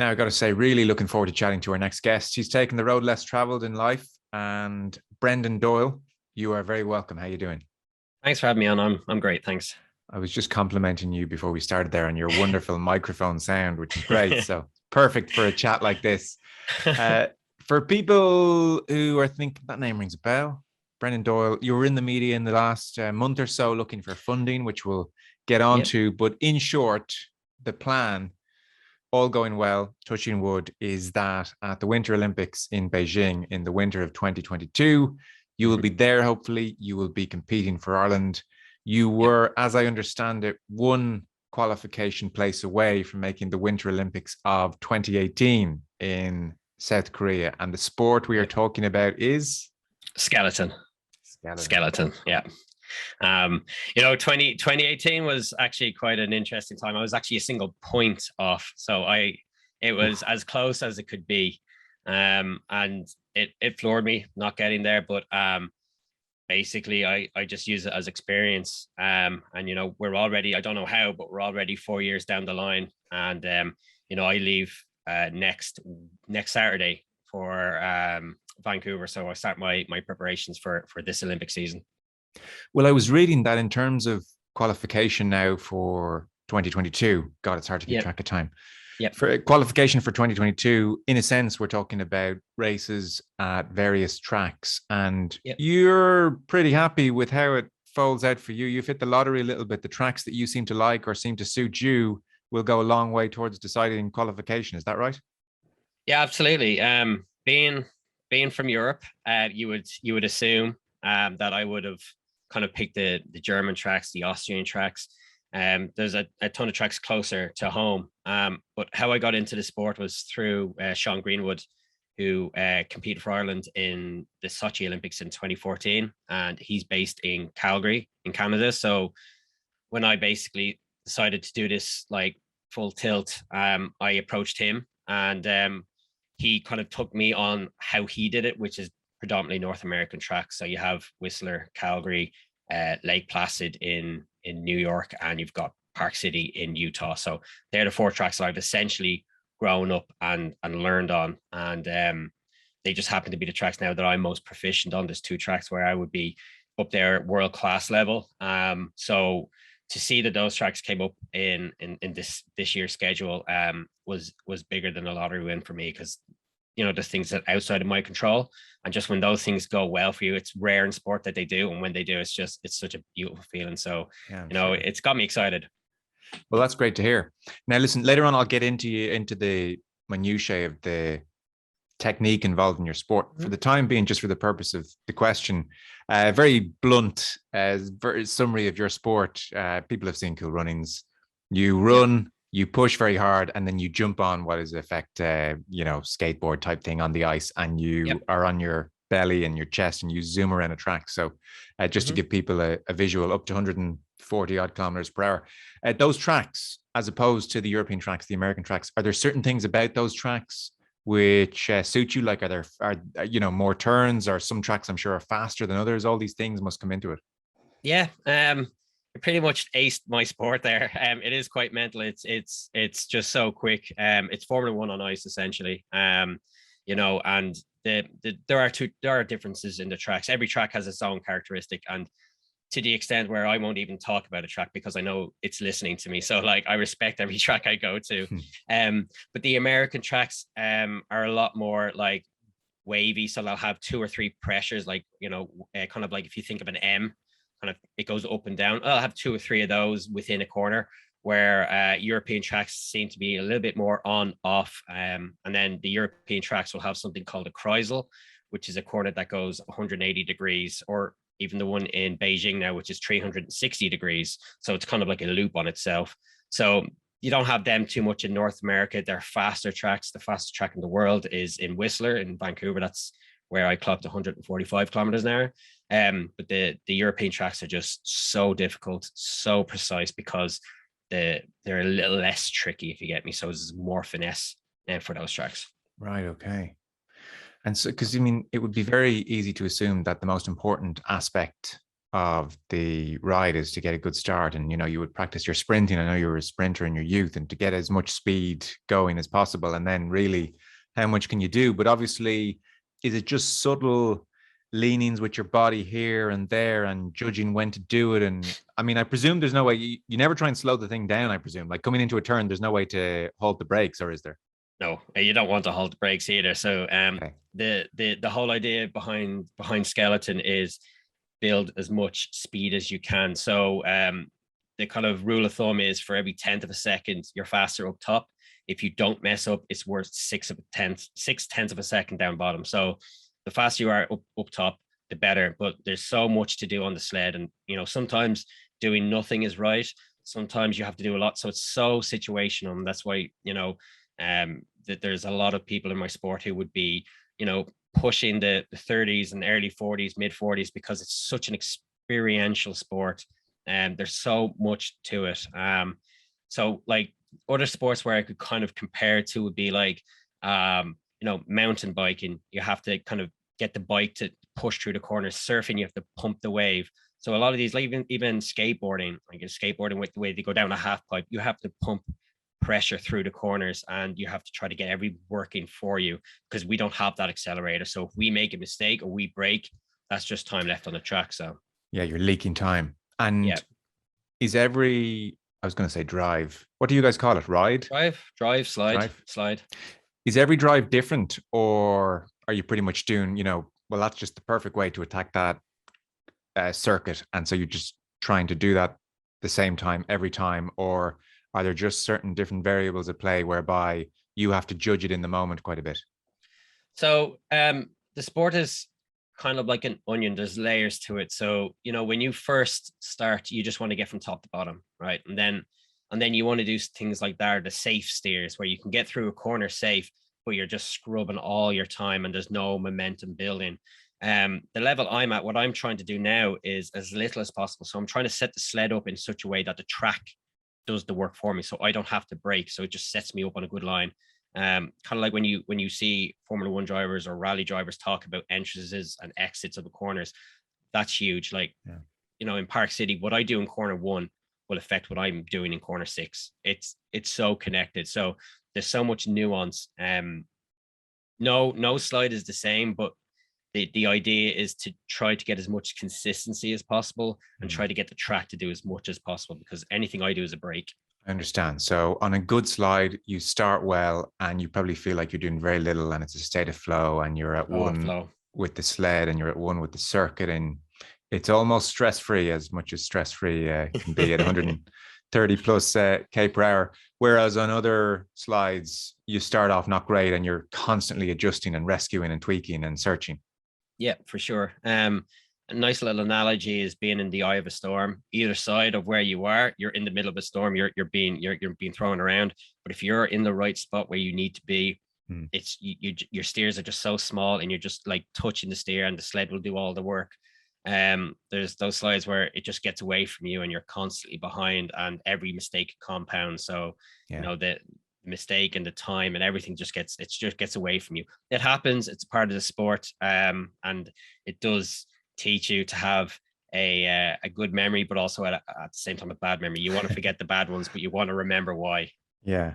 Now, I got to say, really looking forward to chatting to our next guest. He's taken the road less traveled in life, and Brendan Doyle, you are very welcome. How you doing? Thanks for having me on. I'm great, thanks. I was just complimenting you before we started there on your wonderful microphone sound, which is great. So perfect for a chat like this. Uh, for people who are thinking that name rings a bell, Brendan Doyle, you were in the media in the last month or so looking for funding, which we'll get on Yep. to. But in short, the plan, all going well, touching wood, is that at the Winter Olympics in Beijing in the winter of 2022, you will hmm be there. Hopefully, you will be competing for Ireland. You Yep. were, as I understand it, one qualification place away from making the Winter Olympics of 2018 in South Korea. And the sport we are Yep. talking about is Skeleton. skeleton. Skeleton. Yeah. 2018 was actually quite an interesting time. I was actually a single point off. It was Oof. as close as it could be. And it floored me not getting there. But basically I just use it as experience. And we're already, I don't know how, but we're already 4 years down the line. And I leave next Saturday for Vancouver. So I start my preparations for this Olympic season. Well, I was reading that in terms of qualification now for 2022. God, it's hard to keep Yep. track of time. Yep. For qualification for 2022, in a sense, we're talking about races at various tracks, and Yep. you're pretty happy with how it folds out for you. You've hit the lottery a little bit. The tracks that you seem to like or seem to suit you will go a long way towards deciding qualification. Is that right? Yeah, absolutely. Being from Europe, you would assume that I would have kind of picked the German tracks, the Austrian tracks. There's a ton of tracks closer to home. But how I got into the sport was through Sean Greenwood, who competed for Ireland in the Sochi Olympics in 2014, and he's based in Calgary, in Canada. So when I basically decided to do this like full tilt, I approached him, and he kind of took me on how he did it, which is predominantly North American tracks. So you have Whistler, Calgary, Lake Placid in New York, and you've got Park City in Utah. So they're the four tracks that I've essentially grown up and learned on, and they just happen to be the tracks now that I'm most proficient on. There's two tracks where I would be up there world class level. So to see that those tracks came up in this year's schedule was bigger than a lottery win for me, because there's things that are outside of my control, and just when those things go well for you, it's rare in sport that they do, and when they do, it's such a beautiful feeling. So Yeah, I'm sure. it's got me excited. Well, that's great to hear. Now, listen, later on, I'll get into the minutiae of the technique involved in your sport. For Mhm. the time being, just for the purpose of the question, very blunt summary of your sport. People have seen Cool Runnings. You Yep. run, you push very hard, and then you jump on what is in effect, skateboard type thing on the ice, and Yep. you are on your belly and your chest, and you zoom around a track. So, just to hmm give people a visual, up to 140 odd kilometers per hour. Those tracks, as opposed to the European tracks, the American tracks, are there certain things about those tracks which suit you? Like, are more turns, or some tracks I'm sure are faster than others? All these things must come into it. Yeah. You pretty much aced my sport there. It is quite mental. It's just so quick. It's Formula One on ice essentially. And there are differences in the tracks. Every track has its own characteristic, and to the extent where I won't even talk about a track because I know it's listening to me. So like I respect every track I go to. But the American tracks are a lot more like wavy. So they'll have two or three pressures, like, kind of like if you think of an M, kind of it goes up and down. I'll have two or three of those within a corner, where European tracks seem to be a little bit more on off. And then the European tracks will have something called a kreisel, which is a corner that goes 180 degrees, or even the one in Beijing now, which is 360 degrees. So it's kind of like a loop on itself. So you don't have them too much in North America. They're faster tracks. The fastest track in the world is in Whistler in Vancouver. That's where I clocked 145 kilometers an hour. But the European tracks are just so difficult, so precise, because they're a little less tricky, if you get me. So there's more finesse for those tracks. Right. Okay. And so, because I mean, it would be very easy to assume that the most important aspect of the ride is to get a good start. And, you would practice your sprinting. I know you were a sprinter in your youth, and to get as much speed going as possible. And then really, how much can you do? But obviously, is it just subtle leanings with your body here and there and judging when to do it? And I mean, I presume there's no way you never try and slow the thing down. I presume, like coming into a turn, there's no way to hold the brakes, or is there? No, you don't want to hold the brakes either. So Okay. the whole idea behind skeleton is build as much speed as you can. So the kind of rule of thumb is for every 10th of a second, you're faster up top. If you don't mess up, it's worth 6/10 of a second down bottom. So the faster you are up top, the better. But there's so much to do on the sled. And, sometimes doing nothing is right. Sometimes you have to do a lot. So it's so situational. And that's why, that there's a lot of people in my sport who would be, pushing the 30s and early 40s, mid 40s, because it's such an experiential sport. And there's so much to it. So like other sports where I could kind of compare to would be like, mountain biking. You have to kind of get the bike to push through the corners. Surfing, you have to pump the wave. So a lot of these, like even skateboarding, like skateboarding with the way they go down a half pipe, you have to pump pressure through the corners, and you have to try to get every working for you, because we don't have that accelerator. So if we make a mistake or we break, that's just time left on the track. So Yeah, you're leaking time. And yeah, is every, I was going to say drive. What do you guys call it? Ride? drive, Drive? slide. Is every drive different, or are you pretty much doing, well, that's just the perfect way to attack that circuit. And so you're just trying to do that the same time every time, or are there just certain different variables at play whereby you have to judge it in the moment quite a bit? So the sport is kind of like an onion. There's layers to it. So, when you first start, you just want to get from top to bottom, right? And then you want to do things like that, the safe steers, where you can get through a corner safe, but you're just scrubbing all your time and there's no momentum building. The level I'm at, what I'm trying to do now is as little as possible. So I'm trying to set the sled up in such a way that the track does the work for me, so I don't have to brake. So it just sets me up on a good line. Kind of like when you see Formula One drivers or rally drivers talk about entrances and exits of the corners, that's huge. Like, in Park City, what I do in corner one will affect what I'm doing in corner six. It's so connected. So there's so much nuance. No slide is the same, but the idea is to try to get as much consistency as possible and try to get the track to do as much as possible, because anything I do is a break. I understand. So on a good slide, you start well and you probably feel like you're doing very little, and it's a state of flow, and you're at one Flow. with the sled and you're at one with the circuit, and it's almost stress-free, as much as stress-free can be at 130 plus K per hour. Whereas on other slides, you start off not great and you're constantly adjusting and rescuing and tweaking and searching. Yeah, for sure. A nice little analogy is being in the eye of a storm. Either side of where you are, you're in the middle of a storm. You're being thrown around. But if you're in the right spot where you need to be, it's your steers are just so small, and you're just like touching the steer, and the sled will do all the work. There's those slides where it just gets away from you, and you're constantly behind, and every mistake compounds. So the mistake and the time and everything just gets away from you. It happens. It's part of the sport, and it does teach you to have a good memory, but also at the same time a bad memory. You want to forget the bad ones, but you want to remember why. Yeah,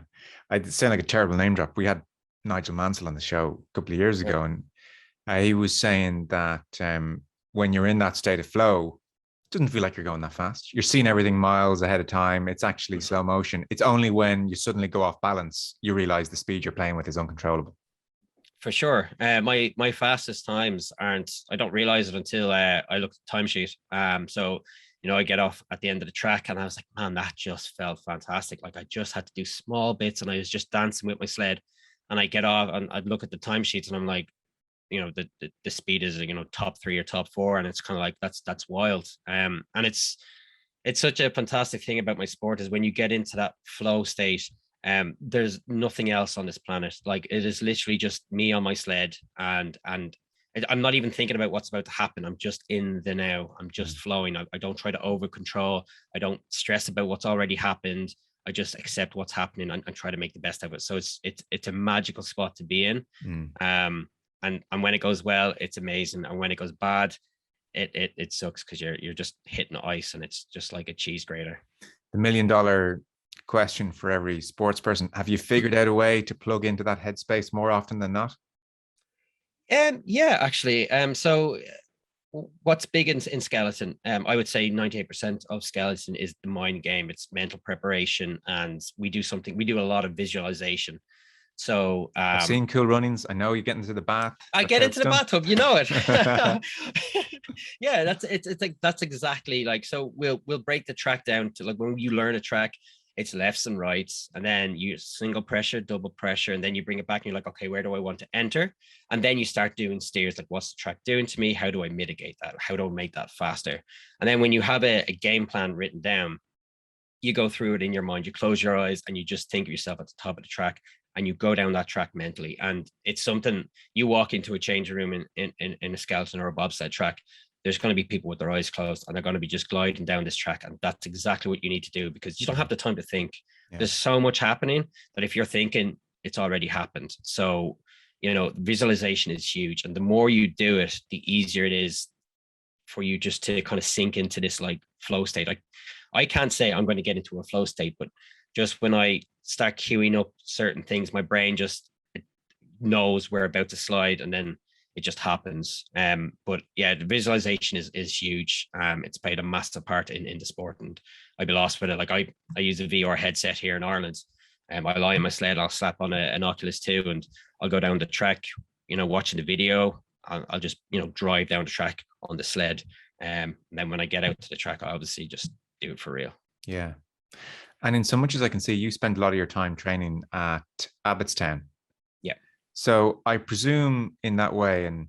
I sound like a terrible name drop. We had Nigel Mansell on the show a couple of years ago, and he was saying that when you're in that state of flow, it doesn't feel like you're going that fast. You're seeing everything miles ahead of time. It's actually slow motion. It's only when you suddenly go off balance, you realize the speed you're playing with is uncontrollable. For sure. My fastest times aren't, I don't realize it until I look at the timesheet. So, I get off at the end of the track and I was like, man, that just felt fantastic. Like I just had to do small bits and I was just dancing with my sled, and I get off and I'd look at the timesheets and I'm like, the speed is, top 3 or top 4. And it's kind of like, that's wild. And it's such a fantastic thing about my sport is when you get into that flow state, there's nothing else on this planet. Like it is literally just me on my sled, and I'm not even thinking about what's about to happen. I'm just in the now. I'm just flowing. I don't try to over control. I don't stress about what's already happened. I just accept what's happening and try to make the best of it. So it's a magical spot to be in. And when it goes well, it's amazing. And when it goes bad, it sucks because you're just hitting ice and it's just like a cheese grater. The $1 million question for every sports person: have you figured out a way to plug into that headspace more often than not? Yeah, actually. So what's big in skeleton? I would say 98% of skeleton is the mind game. It's mental preparation, and we do a lot of visualization. So I've seen Cool Runnings. I know you get into the bath. I That's get how into it's the done. bathtub, you know it. Yeah, it's like that's exactly like, so we'll break the track down to, like, when you learn a track, it's lefts and rights, and then you single pressure, double pressure, and then you bring it back and you're like, okay, where do I want to enter? And then you start doing steers, like, what's the track doing to me? How do I mitigate that? How do I make that faster? And then when you have a game plan written down, you go through it in your mind, you close your eyes and you just think of yourself at the top of the track, and you go down that track mentally. And it's something, you walk into a changing room in a skeleton or a bobsled track, there's going to be people with their eyes closed and they're going to be just gliding down this track. And that's exactly what you need to do, because you don't have the time to think. Yeah. There's so much happening that if you're thinking, it's already happened. So, visualization is huge. And the more you do it, the easier it is for you just to kind of sink into this like flow state. Like, I can't say I'm going to get into a flow state, but just when I start queuing up certain things, my brain just knows we're about to slide, and then it just happens. But yeah, the visualization is huge. It's played a massive part in the sport, and I'd be lost with it. Like, I use a VR headset here in Ireland. I lie in my sled, I'll slap on an Oculus 2, and I'll go down the track, watching the video. I'll just, drive down the track on the sled. And then when I get out to the track, I obviously just do it for real. Yeah. And in so much as I can see, you spend a lot of your time training at Abbottstown. Yeah. So I presume in that way, and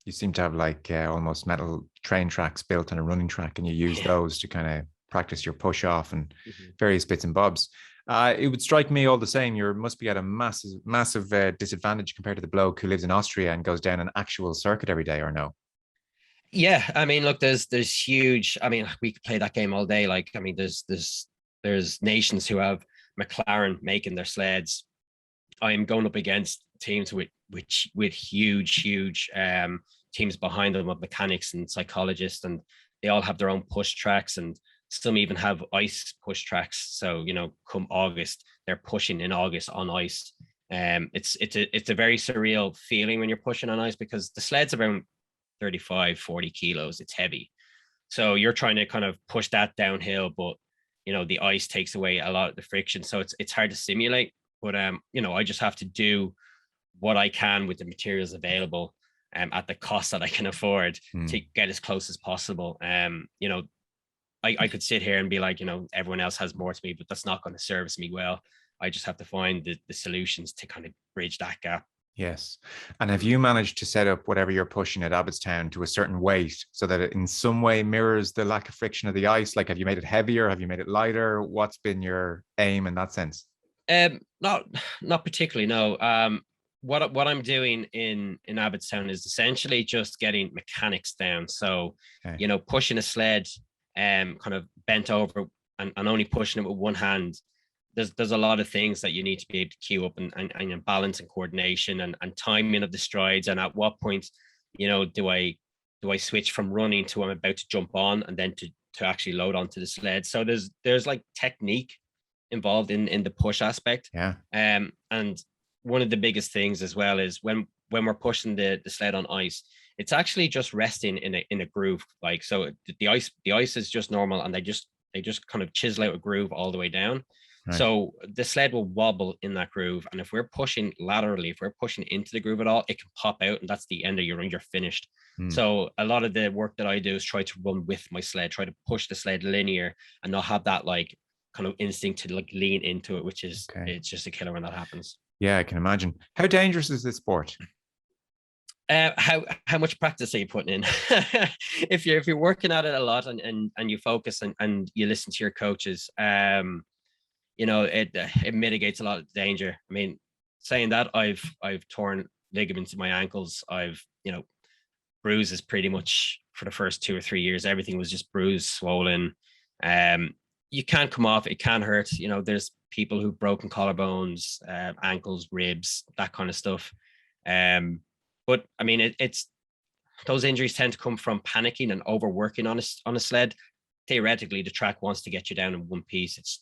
you seem to have like almost metal train tracks built on a running track, and you use those to kind of practice your push off and various bits and bobs. It would strike me all the same, you must be at a massive disadvantage compared to the bloke who lives in Austria and goes down an actual circuit every day, or no? Yeah, I mean, look, there's huge. I mean, we could play that game all day. Like, I mean, there's nations who have McLaren making their sleds. I am going up against teams with huge teams behind them of mechanics and psychologists, and they all have their own push tracks, and some even have ice push tracks. So, come August, they're pushing in August on ice. It's a very surreal feeling when you're pushing on ice, because the sled's around 35, 40 kilos. It's heavy. So you're trying to kind of push that downhill, but the ice takes away a lot of the friction. So it's hard to simulate. But I just have to do what I can with the materials available at the cost that I can afford to get as close as possible. I could sit here and be like, everyone else has more to me, but that's not going to service me well. I just have to find the solutions to kind of bridge that gap. Yes. And have you managed to set up whatever you're pushing at Abbottstown to a certain weight so that it in some way mirrors the lack of friction of the ice? Like, have you made it heavier? Have you made it lighter? What's been your aim in that sense? Not particularly, no. What I'm doing in Abbottstown is essentially just getting mechanics down. So, pushing a sled kind of bent over and only pushing it with one hand. There's a lot of things that you need to be able to queue up and balance and coordination and timing of the strides, and at what point, do I switch from running to I'm about to jump on, and then to actually load onto the sled. So there's like technique involved in the push aspect. Yeah. And one of the biggest things as well is when we're pushing the sled on ice, it's actually just resting in a groove. Like, so the ice is just normal, and they just kind of chisel out a groove all the way down. Right. So the sled will wobble in that groove, and if we're pushing laterally, if we're pushing into the groove at all, it can pop out, and that's the end of your run. You're finished. So a lot of the work that I do is try to run with my sled, try to push the sled linear, and not have that like kind of instinct to like lean into it, which is It's just a killer when that happens. Yeah, I can imagine. How dangerous is this sport? How much practice are you putting in? If you're working at it a lot and you focus and you listen to your coaches, it mitigates a lot of danger. I mean, saying that, I've torn ligaments in my ankles. I've bruises pretty much for the first 2 or 3 years. Everything was just bruised, swollen. You can't come off. It can hurt. There's people who've broken collarbones, ankles, ribs, that kind of stuff. But I mean, it's those injuries tend to come from panicking and overworking on a sled. Theoretically, the track wants to get you down in one piece. It's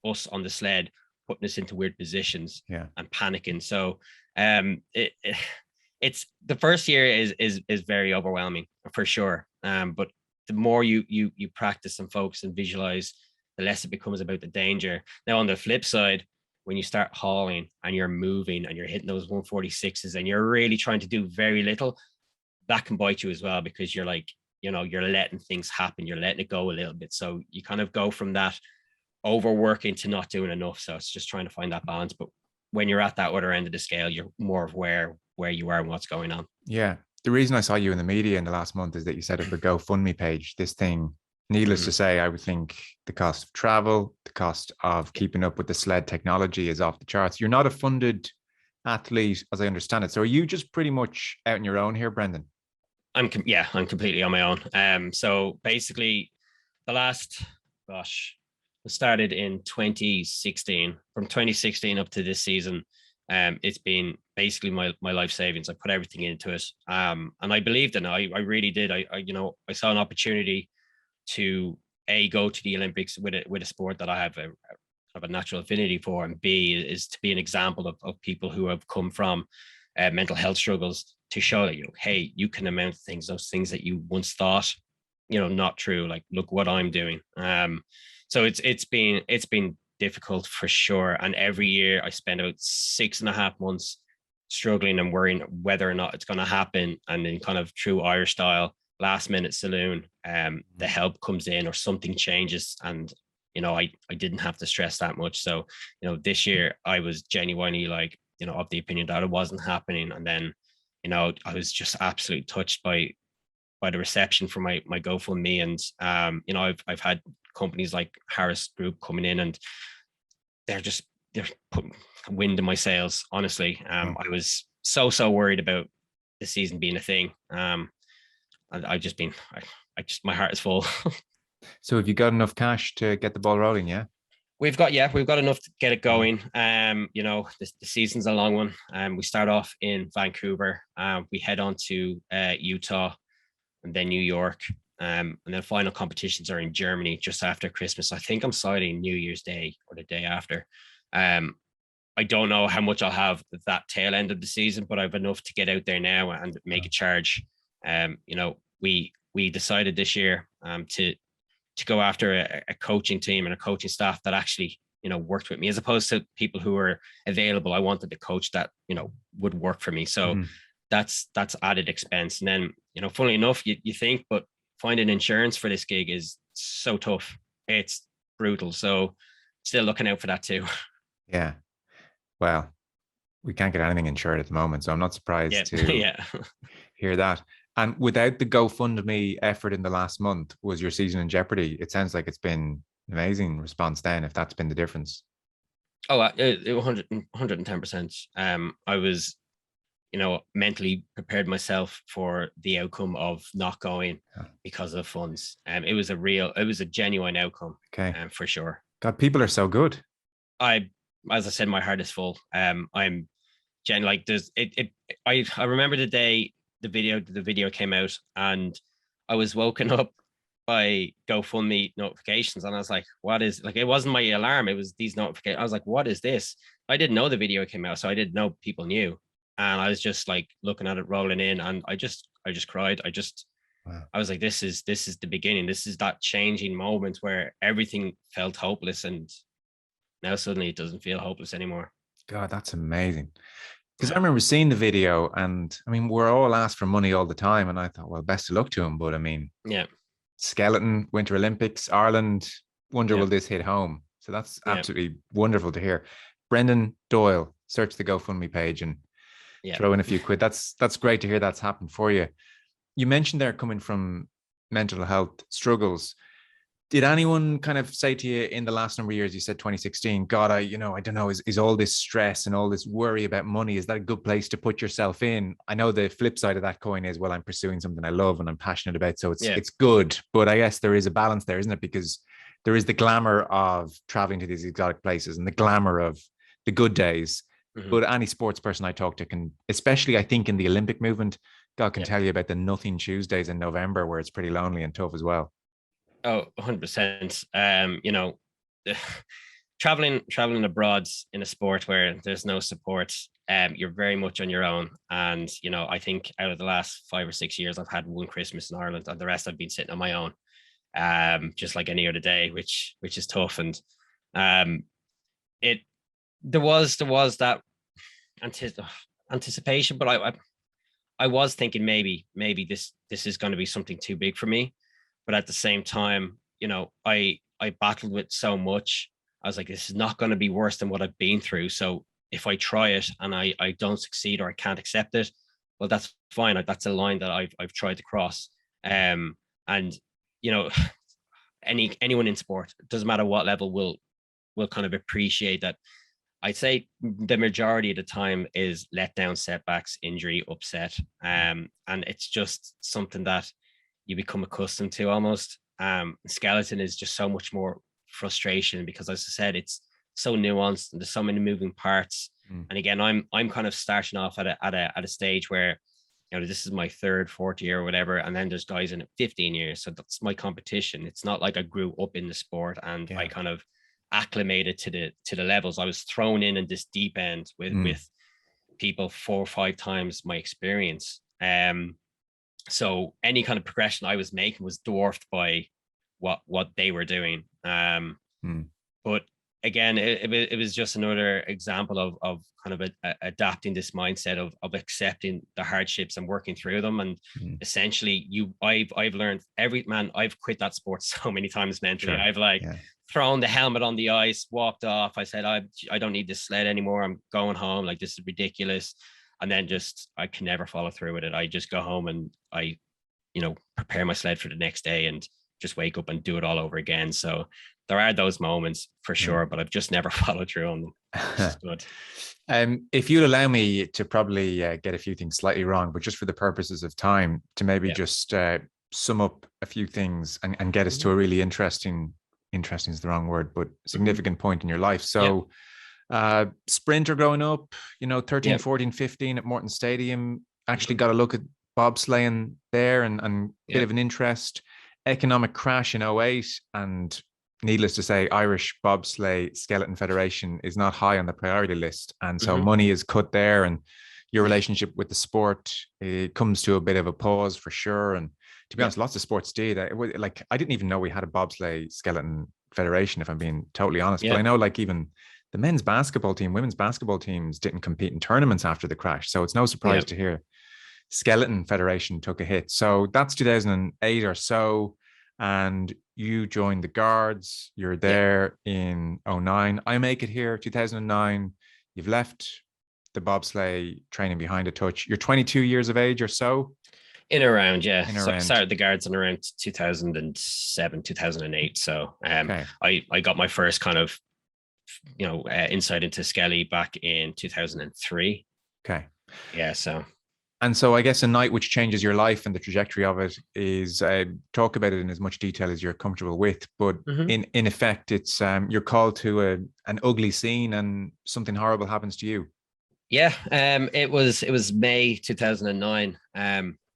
us on the sled putting us into weird positions and panicking. So it's the first year is very overwhelming for sure. But the more you practice and focus and visualize, the less it becomes about the danger. Now, on the flip side, when you start hauling and you're moving and you're hitting those 146s and you're really trying to do very little, that can bite you as well, because you're like, you're letting things happen. You're letting it go a little bit. So you kind of go from that overworking to not doing enough. So it's just trying to find that balance. But when you're at that other end of the scale, you're more of where you are and what's going on. Yeah. The reason I saw you in the media in the last month is that you set up a GoFundMe page. This thing, needless to say, I would think the cost of travel, the cost of keeping up with the sled technology is off the charts. You're not a funded athlete, as I understand it. So are you just pretty much out on your own here, Brendan? I'm completely on my own. So basically the last, it started in 2016. From 2016 up to this season, it's been basically my life savings. I put everything into it. And I believed in it. I really did. I saw an opportunity to go to the Olympics with a sport that I have a natural affinity for, and B is to be an example of people who have come from mental health struggles, to show that, hey, you can amount things, those things that you once thought, not true. Like, look what I'm doing. So it's been difficult for sure. And every year I spend about 6.5 months struggling and worrying whether or not it's going to happen. And in kind of true Irish style, last minute saloon, the help comes in or something changes. And, I didn't have to stress that much. So, this year I was genuinely like, of the opinion that it wasn't happening. And then, I was just absolutely touched by the reception for my GoFundMe. And, I've had companies like Harris Group coming in, and they're putting wind in my sails. Honestly, I was so worried about the season being a thing. My heart is full. So have you got enough cash to get the ball rolling? Yeah. We've got enough to get it going. The season's a long one. We start off in Vancouver. We head on to Utah and then New York. And then final competitions are in Germany just after Christmas. I think I'm sliding New Year's Day or the day after. I don't know how much I'll have that tail end of the season, but I've enough to get out there now and make a charge. We decided this year to go after a coaching team and a coaching staff that actually, worked with me, as opposed to people who were available. I wanted a coach that, would work for me. So that's added expense. And then, funnily enough, you think, but finding insurance for this gig is so tough. It's brutal. So still looking out for that too. Yeah. Well, we can't get anything insured at the moment, so I'm not surprised to hear that. And without the GoFundMe effort in the last month, was your season in jeopardy? It sounds like it's been an amazing response then, if that's been the difference. Oh, 110%. I was, mentally prepared myself for the outcome of not going because of funds. It was a genuine outcome. Okay. For sure. God, people are so good. As I said, my heart is full. I'm like, I remember the day the video came out, and I was woken up by GoFundMe notifications, and I was like, what is, like, it wasn't my alarm, it was these notifications. I was like, what is this? I didn't know the video came out, so I didn't know people knew. And I was just like looking at it rolling in, and I just cried. I was like, this is the beginning. This is that changing moment where everything felt hopeless, and now suddenly it doesn't feel hopeless anymore. God, that's amazing. Because I remember seeing the video, and I mean, we're all asked for money all the time. And I thought, well, best of luck to him. But I mean, skeleton, Winter Olympics, Ireland, wonder will this hit home? So that's absolutely wonderful to hear. Brendan Doyle, search the GoFundMe page and throw in a few quid. That's great to hear that's happened for you. You mentioned there coming from mental health struggles. Did anyone kind of say to you in the last number of years, you said 2016, God, I don't know, is all this stress and all this worry about money, is that a good place to put yourself in? I know the flip side of that coin is, well, I'm pursuing something I love and I'm passionate about, so it's good. But I guess there is a balance there, isn't it? Because there is the glamour of traveling to these exotic places and the glamour of the good days. Mm-hmm. But any sports person I talk to can, especially I think in the Olympic movement, God can tell you about the nothing Tuesdays in November where it's pretty lonely and tough as well. Oh, 100%. Traveling abroad in a sport where there's no support, you're very much on your own. And I think out of the last 5 or 6 years, I've had one Christmas in Ireland, and the rest I've been sitting on my own, just like any other day, which is tough. And it there was that anticipation, but I was thinking maybe this is going to be something too big for me. But at the same time, I battled with so much. I was like, this is not going to be worse than what I've been through. So if I try it and I don't succeed, or I can't accept it, well, that's fine. That's a line that I've tried to cross. And you know, anyone in sport, doesn't matter what level, will kind of appreciate that. I'd say the majority of the time is letdown, setbacks, injury, upset. And it's just something that you become accustomed to almost. Skeleton is just so much more frustration because, as I said, it's so nuanced and there's so many moving parts. And again, I'm kind of starting off at a stage where, this is my third, fourth year or whatever. And then there's guys in it 15 years. So that's my competition. It's not like I grew up in the sport and I kind of acclimated to the levels. I was thrown in this deep end with people 4 or 5 times my experience. So any kind of progression I was making was dwarfed by what they were doing. But again, it was just another example of kind of adapting this mindset of accepting the hardships and working through them. And essentially, I've learned I've quit that sport so many times mentally. Sure. I've thrown the helmet on the ice, walked off. I said, I don't need this sled anymore. I'm going home. Like, this is ridiculous. And then I can never follow through with it. I just go home and I prepare my sled for the next day and just wake up and do it all over again. So there are those moments for sure, but I've just never followed through on them. It's good. If you'd allow me to probably get a few things slightly wrong, but just for the purposes of time, to maybe just sum up a few things and get us to a really interesting is the wrong word, but significant point in your life. So sprinter growing up, 13, 14, 15 at Morton Stadium, actually got a look at bobsleighing there and a bit of an interest. Economic crash in 08, and needless to say, Irish Bobsleigh Skeleton Federation is not high on the priority list. And so money is cut there, and your relationship with the sport, it comes to a bit of a pause for sure. And to be honest, lots of sports did. I didn't even know we had a Bobsleigh Skeleton Federation, if I'm being totally honest. But I know even the men's basketball team, women's basketball teams didn't compete in tournaments after the crash. So it's no surprise to hear Skeleton Federation took a hit. So that's 2008 or so. And you joined the Guards. You're there in 09. I make it here, 2009. You've left the bobsleigh training behind a touch. You're 22 years of age or so? In around, so started the Guards in around 2007, 2008. So I got my first kind of, insight into Skelly back in 2003. Okay. Yeah, so... And so I guess a night which changes your life and the trajectory of it is, talk about it in as much detail as you're comfortable with. But in effect, it's you're called to an ugly scene and something horrible happens to you. Yeah, it was May 2009.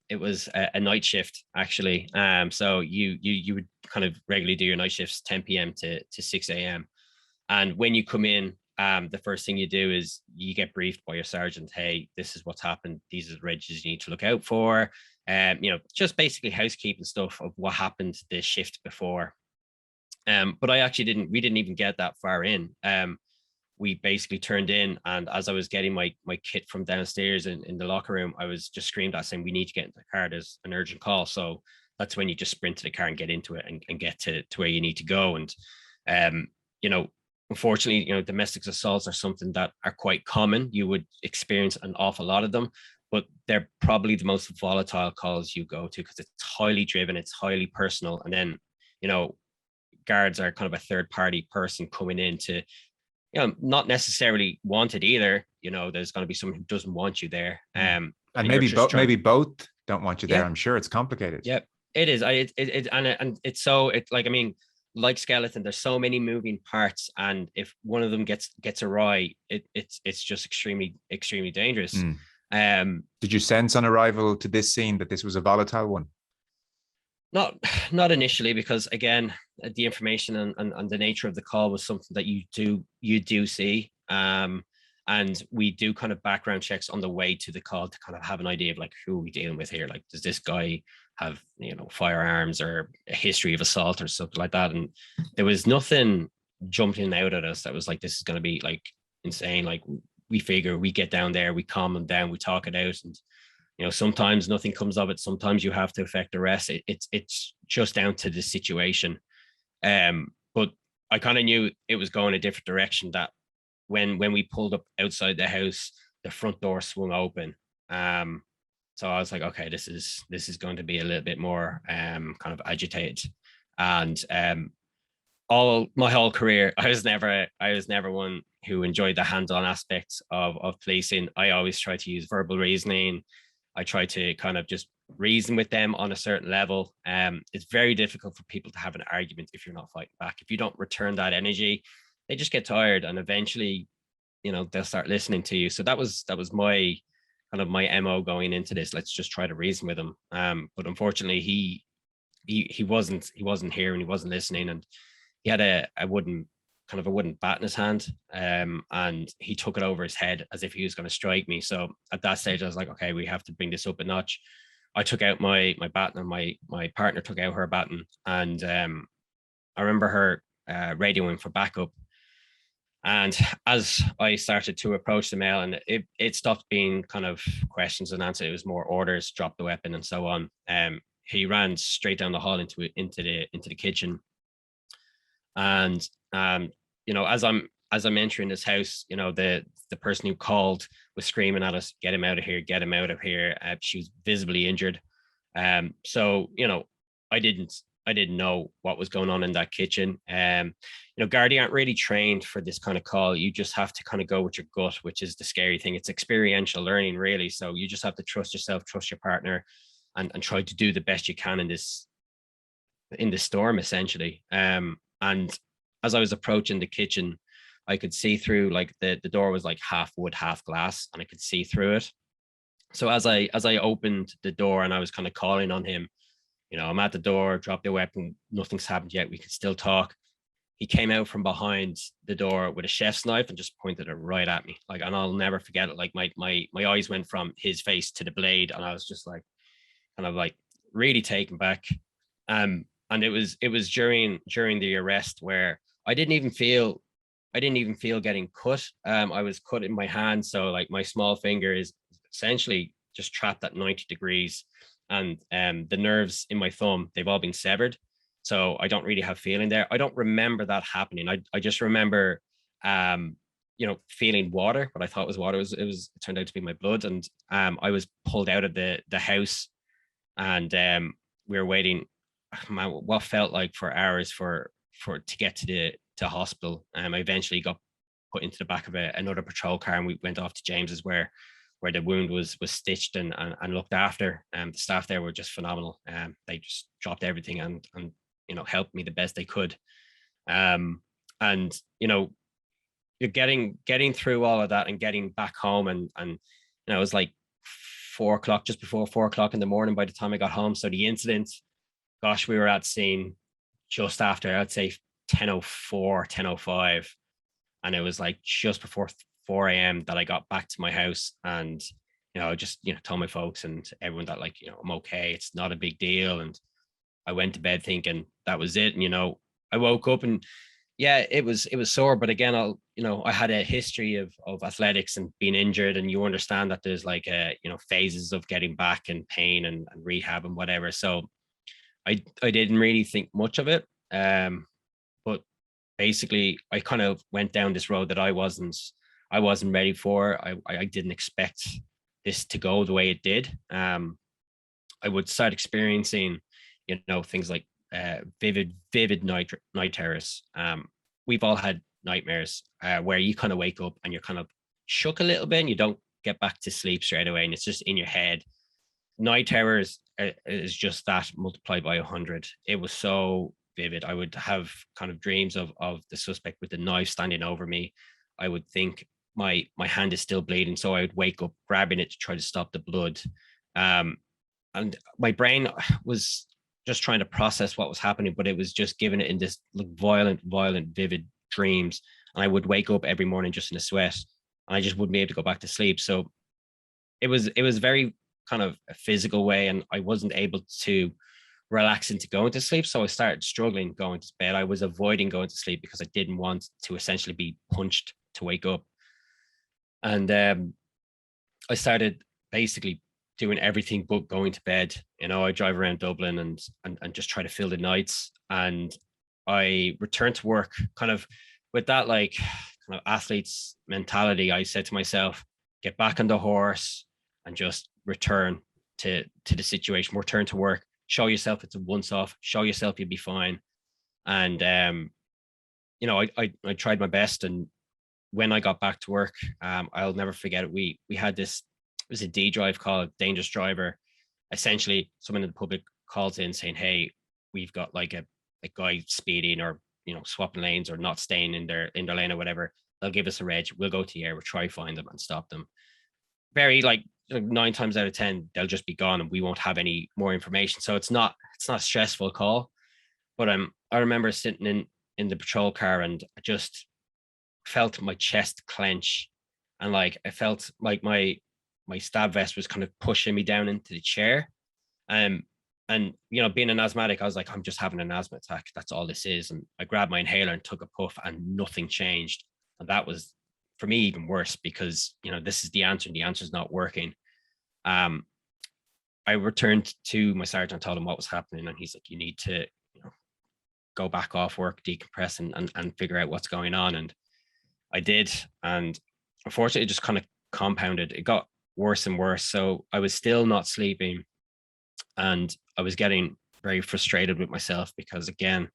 It was a night shift, actually. So you would kind of regularly do your night shifts 10 p.m. to 6 a.m. And when you come in, the first thing you do is you get briefed by your sergeant. Hey, this is what's happened. These are the registers you need to look out for. Just basically housekeeping stuff of what happened the shift before. But we didn't even get that far in. We basically turned in, and as I was getting my kit from downstairs in the locker room, I was just screamed at saying, we need to get into the car. There's an urgent call. So that's when you just sprint to the car and get into it and get to where you need to go. And, unfortunately, domestic assaults are something that are quite common. You would experience an awful lot of them, but they're probably the most volatile calls you go to because it's highly driven, it's highly personal. And then, Guards are kind of a third party person coming in to, not necessarily wanted either. There's going to be someone who doesn't want you there. And maybe both don't want you there. I'm sure it's complicated. Yeah, it is. And it's so, like Skeleton, there's so many moving parts, and if one of them gets awry, it's just extremely dangerous. Did you sense on arrival to this scene that this was a volatile one? Not initially, because again, the information and the nature of the call was something that you do see. And we do kind of background checks on the way to the call to kind of have an idea of like, who are we dealing with here? Like, does this guy have, firearms or a history of assault or something like that? And there was nothing jumping out at us that was like, this is going to be like insane. Like, we figure we get down there, we calm them down, we talk it out, and sometimes nothing comes of it. Sometimes you have to effect arrest. It's just down to the situation. But I kind of knew it was going a different direction. That when we pulled up outside the house, the front door swung open. So I was like, okay, this is going to be a little bit more kind of agitated. And all my whole career, I was never one who enjoyed the hands-on aspects of policing. I always try to use verbal reasoning. I try to kind of just reason with them on a certain level. It's very difficult for people to have an argument if you're not fighting back. If you don't return that energy, they just get tired, and eventually, they'll start listening to you. So that was my kind of my MO going into this. Let's just try to reason with him. But unfortunately, he wasn't here, and he wasn't listening, and he had a wooden bat in his hand, and he took it over his head as if he was going to strike me. So at that stage, I was like, okay, we have to bring this up a notch. I took out my baton, and my partner took out her baton, and I remember her radioing for backup. And as I started to approach the male, and it stopped being kind of questions and answers, it was more orders, drop the weapon, and so on. He ran straight down the hall into the kitchen, and as I'm entering this house, the person who called was screaming at us, get him out of here, get him out of here. She was visibly injured. So I didn't know what was going on in that kitchen. Gardaí aren't really trained for this kind of call. You just have to kind of go with your gut, which is the scary thing. It's experiential learning, really. So you just have to trust yourself, trust your partner, and try to do the best you can in this storm, essentially. And as I was approaching the kitchen, I could see through, like, the door was like half wood, half glass, and I could see through it. So as I opened the door and I was kind of calling on him, I'm at the door, drop the weapon, nothing's happened yet, we can still talk. He came out from behind the door with a chef's knife and just pointed it right at me. Like, and I'll never forget it. Like, my eyes went from his face to the blade, and I was just like, kind of like really taken back. And it was during the arrest where I didn't even feel getting cut. I was cut in my hand, so like my small finger is essentially just trapped at 90 degrees, and the nerves in my thumb, they've all been severed. So I don't really have feeling there. I don't remember that happening. I just remember feeling water, but I thought it was water. It turned out to be my blood. And I was pulled out of the house, and we were waiting what felt like for hours for to get to hospital. I eventually got put into the back of another patrol car, and we went off to James's where the wound was stitched and looked after. The staff there were just phenomenal. They just dropped everything and helped me the best they could. And you're getting through all of that and getting back home, and it was like 4 o'clock, just before 4 o'clock in the morning by the time I got home. So the incident, gosh, we were at scene just after, I'd say 10:04, 10:05, and it was like just before 4 a.m. that I got back to my house, and just told my folks and everyone that, like, I'm okay, it's not a big deal. And I went to bed thinking that was it. And I woke up, and yeah, it was sore, but again, I had a history of athletics and being injured, and you understand that there's like phases of getting back and pain and rehab and whatever. So I didn't really think much of it. But basically I kind of went down this road that I wasn't ready for. I didn't expect this to go the way it did. I would start experiencing, things like vivid night terrors. We've all had nightmares where you kind of wake up and you're kind of shook a little bit, and you don't get back to sleep straight away, and it's just in your head. Night terrors is just that multiplied by 100. It was so vivid. I would have kind of dreams of the suspect with the knife standing over me. I would think my hand is still bleeding. So I would wake up grabbing it to try to stop the blood. And my brain was just trying to process what was happening, but it was just giving it in this like violent, vivid dreams. And I would wake up every morning just in a sweat, and I just wouldn't be able to go back to sleep. So it was very kind of a physical way, and I wasn't able to relax into going to sleep. So I started struggling going to bed. I was avoiding going to sleep because I didn't want to essentially be punched to wake up. And I started basically doing everything but going to bed. You know, I drive around Dublin and just try to fill the nights. And I returned to work kind of with that like kind of athlete's mentality. I said to myself, get back on the horse and just return to the situation, return to work, show yourself it's a once off, show yourself you'll be fine. And you know, I tried my best. And when I got back to work, I'll never forget it. We had this, it was a D drive called Dangerous Driver. Essentially, someone in the public calls in saying, hey, we've got like a guy speeding or, you know, swapping lanes or not staying in their lane or whatever. They'll give us a reg. We'll go to the air. We'll try find them and stop them. Very like 9 times out of 10, they'll just be gone and we won't have any more information. So it's not a stressful call. But I remember sitting in the patrol car and I just felt my chest clench, and like I felt like my stab vest was kind of pushing me down into the chair. And you know, being an asthmatic, I was like, I'm just having an asthma attack. That's all this is. And I grabbed my inhaler and took a puff, and nothing changed. And that was for me even worse because, you know, this is the answer and the answer is not working. I returned to my sergeant and told him what was happening, and he's like, you need to, you know, go back off work, decompress and figure out what's going on. And I did. And unfortunately, it just kind of compounded. It got worse and worse. So I was still not sleeping, and I was getting very frustrated with myself because, again,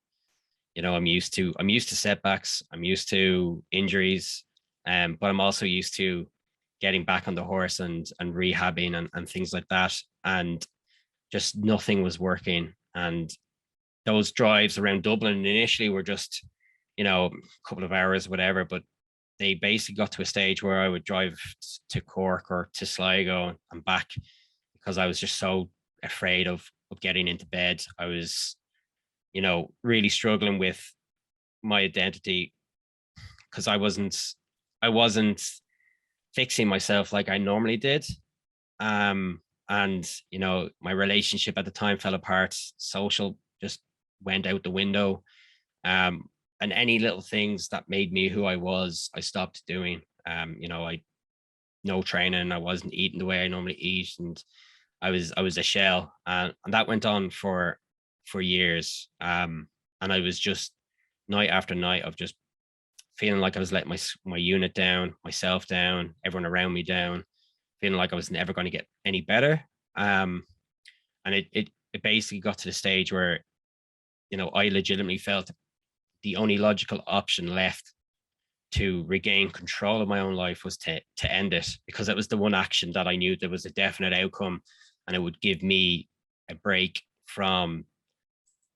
you know, I'm used to setbacks. I'm used to injuries. But I'm also used to getting back on the horse and rehabbing and things like that. And just nothing was working. And those drives around Dublin initially were just, you know, a couple of hours, whatever, but they basically got to a stage where I would drive to Cork or to Sligo and back because I was just so afraid of getting into bed. I was, you know, really struggling with my identity because I wasn't fixing myself like I normally did. And, you know, my relationship at the time fell apart. Social just went out the window. And any little things that made me who I was, I stopped doing. You know, no training. I wasn't eating the way I normally eat, and I was a shell. And that went on for years. And I was just night after night of just feeling like I was letting my unit down, myself down, everyone around me down, feeling like I was never going to get any better. And it basically got to the stage where, you know, I legitimately felt the only logical option left to regain control of my own life was to end it, because it was the one action that I knew there was a definite outcome, and it would give me a break from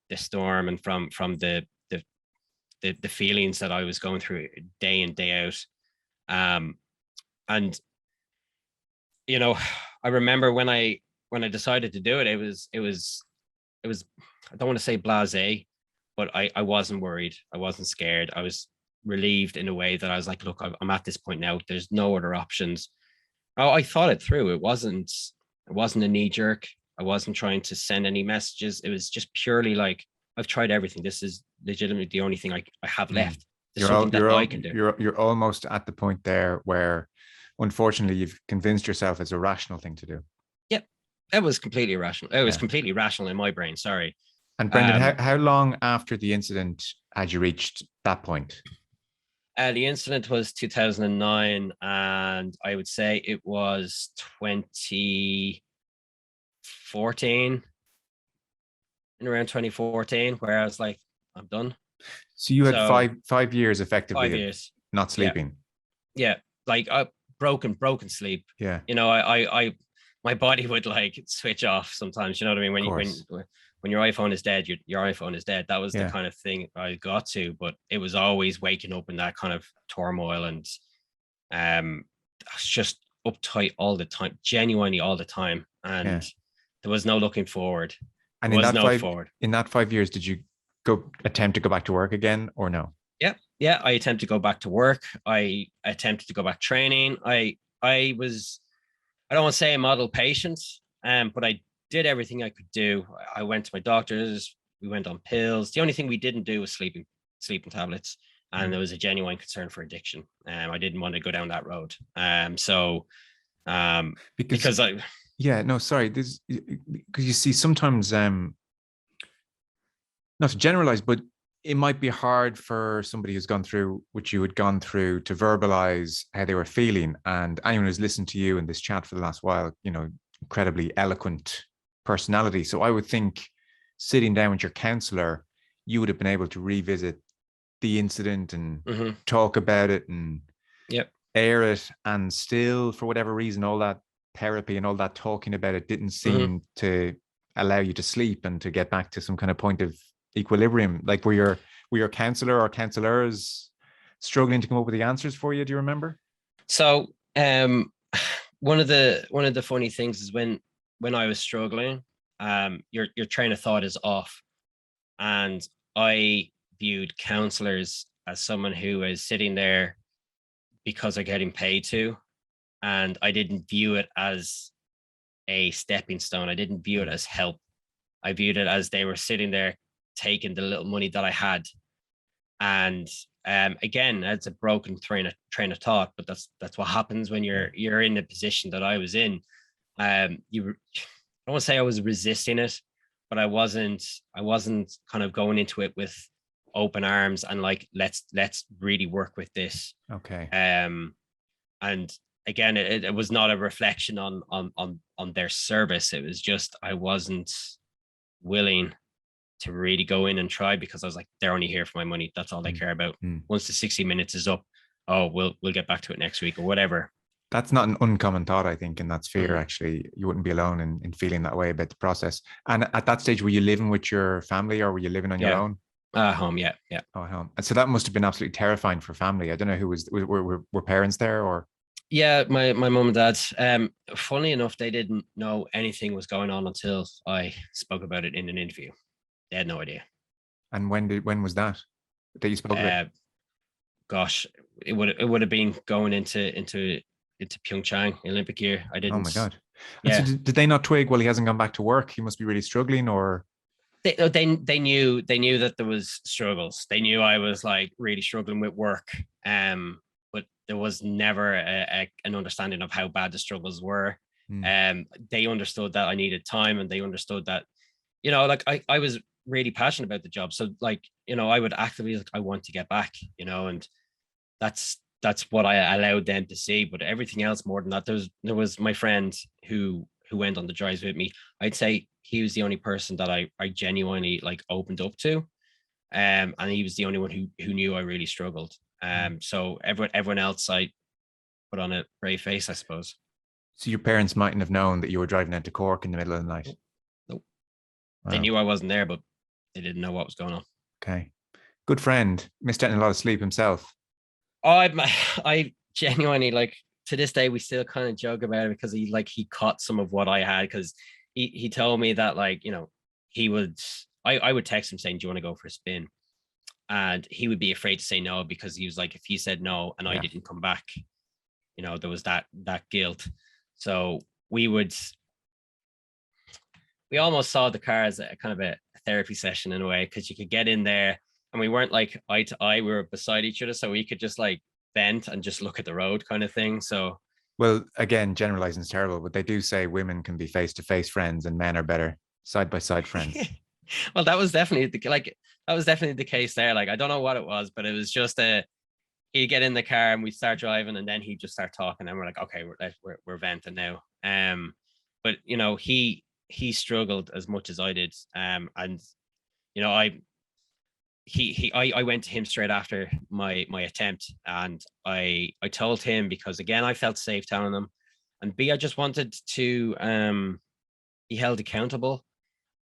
the storm and from the feelings that I was going through day in, day out. And you know, I remember when I decided to do it, it was I don't want to say blasé, but I wasn't worried. I wasn't scared. I was relieved in a way that I was like, look, I'm at this point now. There's no other options. Oh, I thought it through. It wasn't a knee jerk. I wasn't trying to send any messages. It was just purely like, I've tried everything. This is legitimately the only thing I have left. There's something that I can do. You're almost at the point there where, unfortunately, you've convinced yourself it's a rational thing to do. Yep, it was completely irrational. It was completely rational in my brain. Sorry. And Brendan, how long after the incident had you reached that point? The incident was 2009, and I would say it was 2014, in around 2014, where I was like, I'm done. So you had five years effectively 5 years not sleeping. Yeah, like broken sleep. Yeah, you know, I my body would like switch off sometimes. You know what I mean? When your iPhone is dead, your iPhone is dead. That was the kind of thing I got to, but it was always waking up in that kind of turmoil and I was just uptight all the time, genuinely all the time, Yeah. and there was no looking forward. And There was no forward. in that 5 years, did you attempt to go back to work again or no? Yeah, yeah. I attempted to go back to work. I attempted to go back training. I was, I don't want to say a model patient, but I did everything I could do. I went to my doctors. We went on pills. The only thing we didn't do was sleeping tablets, and there was a genuine concern for addiction. I didn't want to go down that road. Because I, yeah, no, sorry, this, because you see sometimes, not to generalize, but it might be hard for somebody who's gone through what you had gone through to verbalize how they were feeling. And anyone who's listened to you in this chat for the last while, you know, incredibly eloquent personality. So I would think sitting down with your counselor, you would have been able to revisit the incident and talk about it and air it. And still, for whatever reason, all that therapy and all that talking about it didn't seem to allow you to sleep and to get back to some kind of point of equilibrium. Like, were your counselor or counselors struggling to come up with the answers for you? Do you remember? So one of the funny things is when I was struggling, your train of thought is off, and I viewed counselors as someone who is sitting there because they're getting paid to, and I didn't view it as a stepping stone. I didn't view it as help. I viewed it as they were sitting there taking the little money that I had. And again, it's a broken train of thought, but that's what happens when you're in the position that I was in. I don't want to say I was resisting it, but I wasn't kind of going into it with open arms and like, let's really work with this. Okay. And again, it was not a reflection on their service. It was just I wasn't willing to really go in and try, because I was like, they're only here for my money. That's all they care about. Once the 60 minutes is up, oh, we'll get back to it next week or whatever. That's not an uncommon thought, I think, in that sphere. Actually, you wouldn't be alone in feeling that way about the process. And at that stage, were you living with your family or were you living on your own? Home, yeah. Oh, home. And so that must have been absolutely terrifying for family. I don't know who were parents there or? Yeah, my mom and dad. Funny enough, they didn't know anything was going on until I spoke about it in an interview. They had no idea. And when was that you spoke about? Gosh, it would have been going into Pyeongchang Olympic year. I didn't. Oh my God. Yeah. And so did they not twig? Well, he hasn't gone back to work. He must be really struggling, or? They knew that there was struggles. They knew I was like really struggling with work. But there was never an understanding of how bad the struggles were. They understood that I needed time, and they understood that, like I was really passionate about the job. So like, I would actively like, I want to get back, and that's what I allowed them to see. But everything else more than that, there was my friend who went on the drives with me. I'd say he was the only person that I genuinely like opened up to. And he was the only one who knew I really struggled. So everyone else I put on a brave face, I suppose. So your parents mightn't have known that you were driving out to Cork in the middle of the night? Nope. Wow. They knew I wasn't there, but they didn't know what was going on. Okay. Good friend. Missed out on a lot of sleep himself. I genuinely, like, to this day, we still kind of joke about it, because he caught some of what I had, because he told me that, like, I would text him saying, do you want to go for a spin? And he would be afraid to say no, because he was like, if he said no and I didn't come back, there was that guilt. So we almost saw the car as a kind of a therapy session in a way, because you could get in there and we weren't like eye to eye, we were beside each other, so we could just like vent and just look at the road kind of thing. So, well, again, generalizing is terrible, but they do say women can be face-to-face friends and men are better side-by-side friends. Well, that was definitely the case there. Like, I don't know what it was, but it was just he'd get in the car and we'd start driving, and then he'd just start talking, and we're like, okay, we're venting now. But he struggled as much as I did. And I went to him straight after my attempt, and I told him, because again, I felt safe telling him, and B, I just wanted to be held accountable.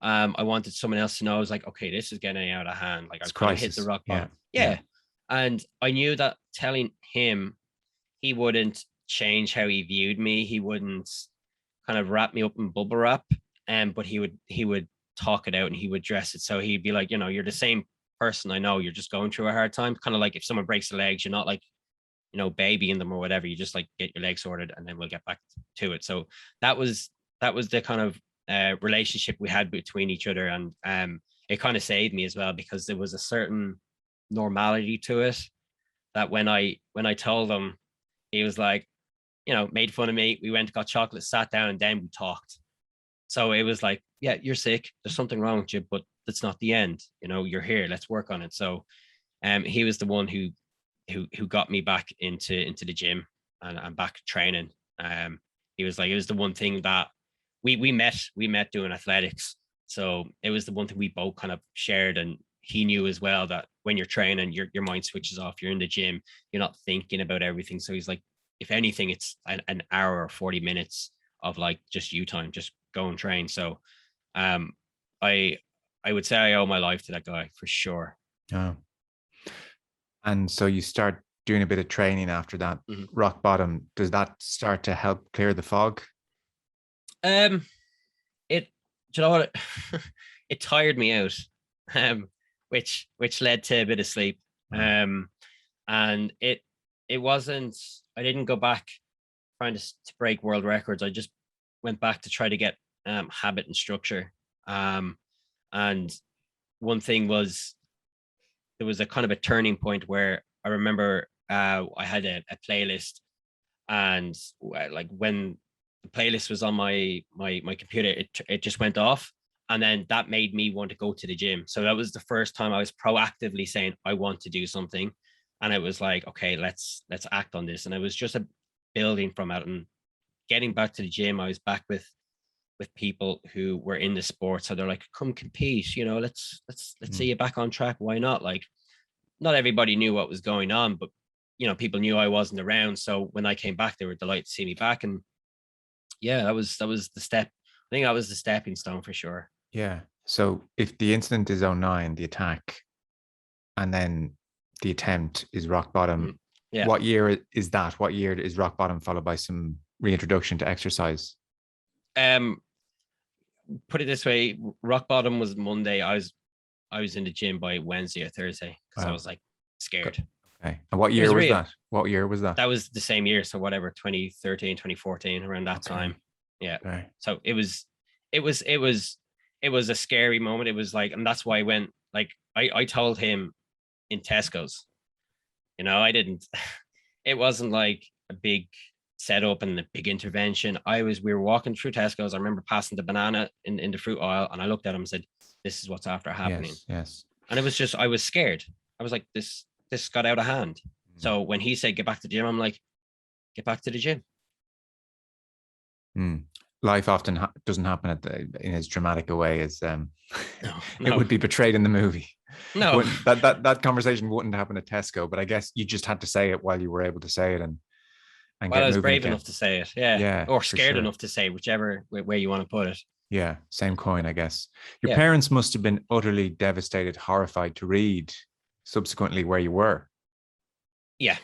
I wanted someone else to know. I was like, okay, this is getting out of hand. Like, I've kind of hit the rock bottom. Yeah. And I knew that telling him, he wouldn't change how he viewed me. He wouldn't kind of wrap me up in bubble wrap, but he would talk it out and he would dress it. So he'd be like, you're the same person. I know you're just going through a hard time. Kind of like if someone breaks their legs, you're not like, babying them or whatever. You just like get your legs sorted and then we'll get back to it. So that was the kind of relationship we had between each other. And it kind of saved me as well, because there was a certain normality to it that when I told him, he was like, made fun of me. We went, got chocolate, sat down, and then we talked. So it was like, yeah, you're sick. There's something wrong with you, but that's not the end. You're here. Let's work on it. So he was the one who got me back into the gym and back training. He was like, it was the one thing that we met doing athletics. So it was the one thing we both kind of shared, and he knew as well that when you're training, your mind switches off. You're in the gym, you're not thinking about everything. So he's like, if anything, it's an hour or 40 minutes of like just you time, just go and train. So I would say I owe my life to that guy for sure. Oh. And so you start doing a bit of training after that. Rock bottom, does that start to help clear the fog? Do you know what? It tired me out, which led to a bit of sleep. And it wasn't, I didn't go back trying to break world records. I just went back to try to get habit and structure. And one thing was, there was a kind of a turning point where I remember I had a playlist, and like when the playlist was on my computer, it just went off, and then that made me want to go to the gym. So that was the first time I was proactively saying I want to do something, and it was like, okay, let's act on this. And it was just a building from it, and getting back to the gym, I was back with people who were in the sport. So they're like, come compete, let's see you back on track. Why not? Like, not everybody knew what was going on, but people knew I wasn't around. So when I came back, they were delighted to see me back. And yeah, that was the step. I think that was the stepping stone for sure. Yeah. So if the incident is 09, the attack, and then the attempt is rock bottom, yeah. What year is that? What year is rock bottom followed by some reintroduction to exercise? Put it this way, rock bottom was Monday. I was in the gym by Wednesday or Thursday, because I was like scared. Okay. And what year was that? What year was that? That was the same year. So whatever, 2013, 2014, around that time. Yeah. Okay. So it was a scary moment. It was like, and that's why I went, like, I told him in Tesco's, I didn't, it wasn't like a big setup and a big intervention. We were walking through Tesco's. I remember passing the banana in the fruit aisle, and I looked at him and said, this is what's after happening. Yes. And it was just, I was scared. I was like, this got out of hand. So when he said, get back to the gym, I'm like, get back to the gym. Life often doesn't happen in as dramatic a way as no. it would be portrayed in the movie. No, that conversation wouldn't happen at Tesco, but I guess you just had to say it while you were able to say it, and I was brave enough to say it. Yeah. Or scared enough to say, whichever way you want to put it. Yeah. Same coin, I guess. Your parents must have been utterly devastated, horrified to read subsequently where you were. Yeah,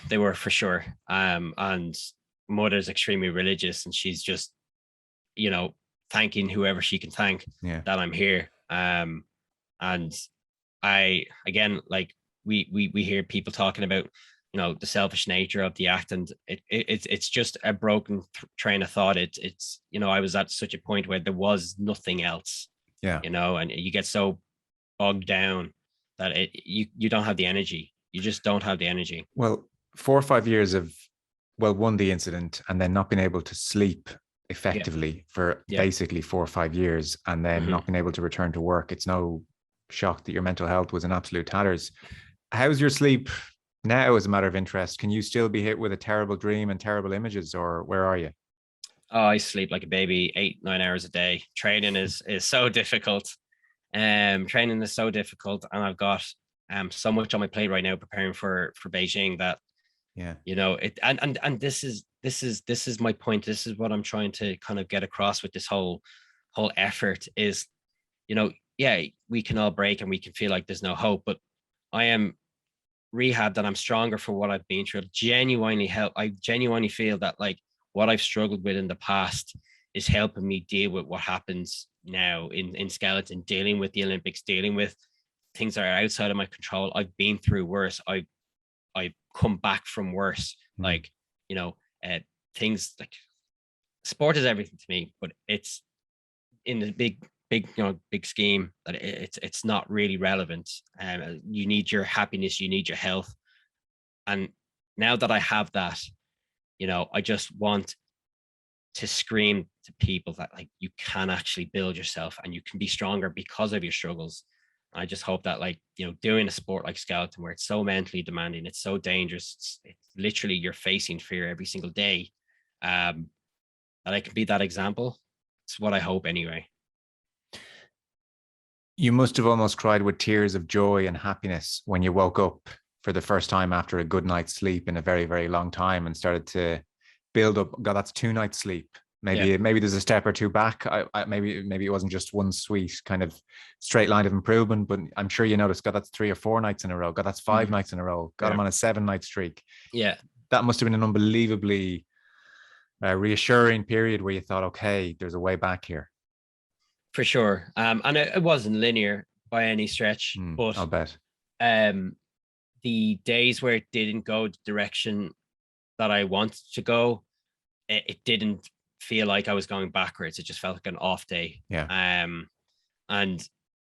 they were for sure. And mother's extremely religious, and she's just, thanking whoever she can thank that I'm here. And I, again, like we hear people talking about, the selfish nature of the act, and it's just a broken train of thought. It's I was at such a point where there was nothing else. Yeah. And you get so bogged down that you don't have the energy. You just don't have the energy. Well, 4 or 5 years of, one, the incident, and then not being able to sleep effectively for basically 4 or 5 years, and then not being able to return to work. It's no shock that your mental health was in absolute tatters. How's your sleep now, as a matter of interest? Can you still be hit with a terrible dream and terrible images, or where are you? Oh, I sleep like a baby, 8-9 hours a day. Training is so difficult. Training is so difficult, and I've got so much on my plate right now preparing for Beijing that it and this is my point. This is what I'm trying to kind of get across with this whole effort is, we can all break and we can feel like there's no hope, but I am rehab that I'm stronger for what I've been through. I genuinely feel that like what I've struggled with in the past is helping me deal with what happens now in skeleton, dealing with the Olympics, dealing with things that are outside of my control. I've been through worse. I've come back from worse. Like, you know, things like sport is everything to me, but it's in the big scheme that it's not really relevant. You need your happiness, you need your health. And now that I have that, I just want to scream to people that like you can actually build yourself and you can be stronger because of your struggles. I just hope that like, doing a sport like skeleton where it's so mentally demanding, it's so dangerous, it's literally you're facing fear every single day, that I can be that example. It's what I hope anyway. You must have almost cried with tears of joy and happiness when you woke up for the first time after a good night's sleep in a very, very long time and started to build up. God, that's 2 nights sleep. Maybe there's a step or two back. Maybe it wasn't just one sweet kind of straight line of improvement, but I'm sure you noticed, God, that's 3 or 4 nights in a row. God, that's 5 nights in a row. God, I'm on a 7-night streak. Yeah. That must have been an unbelievably reassuring period where you thought, okay, there's a way back here. For sure. And it wasn't linear by any stretch, but I'll bet. The days where it didn't go the direction that I wanted to go, it didn't feel like I was going backwards. It just felt like an off day. Yeah. And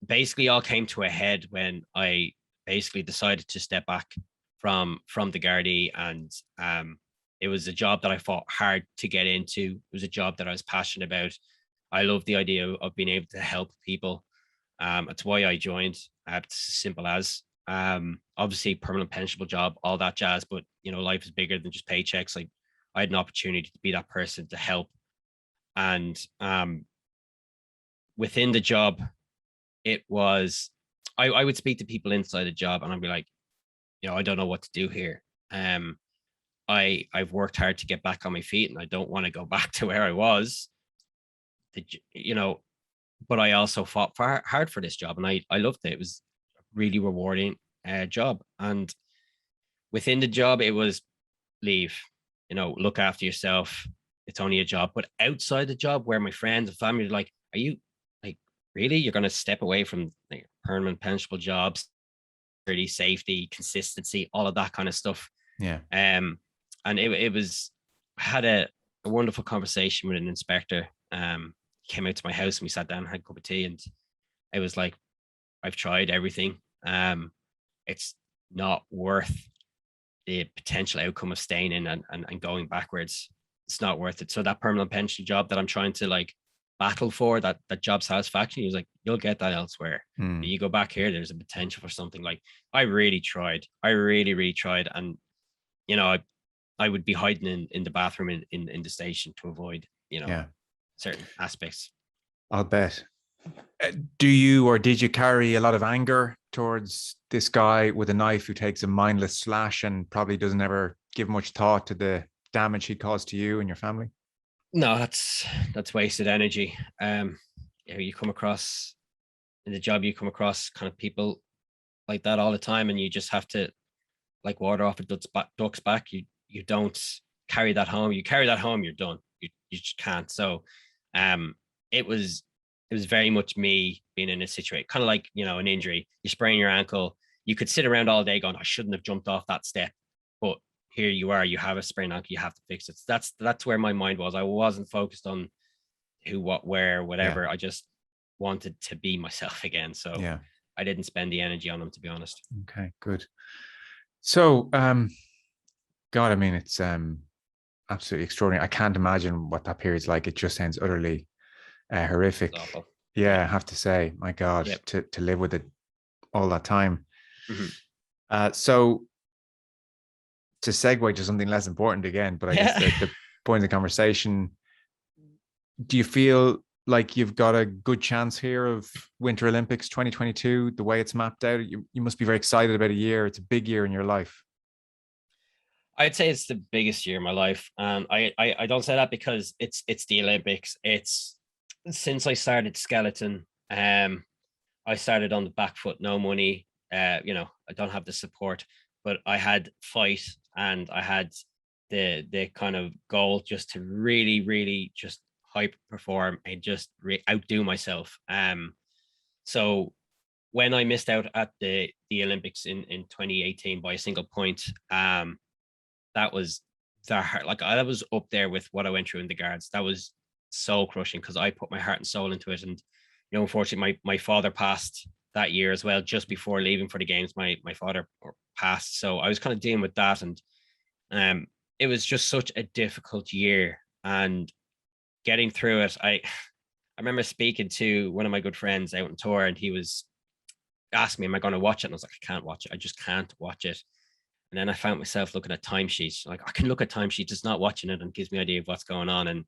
basically all came to a head when I basically decided to step back from the Gardaí, and it was a job that I fought hard to get into. It was a job that I was passionate about. I love the idea of being able to help people. That's why I joined. It's as simple as obviously permanent pensionable job, all that jazz. But life is bigger than just paychecks. Like I had an opportunity to be that person to help, and within the job, it was I would speak to people inside the job, and I'd be like, I don't know what to do here. I've worked hard to get back on my feet, and I don't want to go back to where I was. But I also fought hard for this job, and I loved it. It was a really rewarding job. And within the job, it was leave, look after yourself. It's only a job. But outside the job, where my friends and family are like, are you like, really? You're going to step away from like, permanent pensionable jobs, security, safety, consistency, all of that kind of stuff. Yeah. And it was, I had a wonderful conversation with an inspector. Came out to my house and we sat down and had a cup of tea, and it was like, I've tried everything. It's not worth the potential outcome of staying in and going backwards. It's not worth it. So that permanent pension job that I'm trying to like battle for, that job satisfaction, he was like, you'll get that elsewhere. You go back here, there's a potential for something. Like I really tried. I really tried. And I would be hiding in the bathroom in the station to avoid certain aspects. I'll bet. Do you or did you carry a lot of anger towards this guy with a knife who takes a mindless slash and probably doesn't ever give much thought to the damage he caused to you and your family? No, that's wasted energy. You come across in the job, you come across kind of people like that all the time, and you just have to like water off a duck's back. You don't carry that home. You carry that home, you're done. You just can't. So it was very much me being in a situation, kind of like, an injury. You sprain your ankle. You could sit around all day going, I shouldn't have jumped off that step. But here you are, you have a sprained ankle, you have to fix it. That's where my mind was. I wasn't focused on who, what, where, whatever. I just wanted to be myself again. So I didn't spend the energy on them, to be honest. Okay, good. So, God, I mean, it's absolutely extraordinary. I can't imagine what that period's like. It just sounds utterly horrific. Yeah, I have to say, my God, to live with it all that time. So to segue to something less important again, but I guess the point of the conversation, do you feel like you've got a good chance here of Winter Olympics 2022, the way it's mapped out? You must be very excited about a year. It's a big year in your life. I'd say it's the biggest year of my life. And I don't say that because it's the Olympics. It's since I started skeleton, I started on the back foot, no money. I don't have the support. but I had fight, and I had the kind of goal just to really, really just hyper perform and just outdo myself. So when I missed out at the Olympics in 2018 by a single point, that was that hard. Like, I was up there with what I went through in the guards. That was so crushing because I put my heart and soul into it. And unfortunately, my father passed that year as well, just before leaving for the games. My father passed, so I was kind of dealing with that, and it was just such a difficult year. And getting through it, I remember speaking to one of my good friends out on tour, and he was asking me, "Am I going to watch it?" And I was like, "I can't watch it. I just can't watch it." And then I found myself looking at timesheets. Like, I can look at timesheets, it's not watching it, and gives me an idea of what's going on. And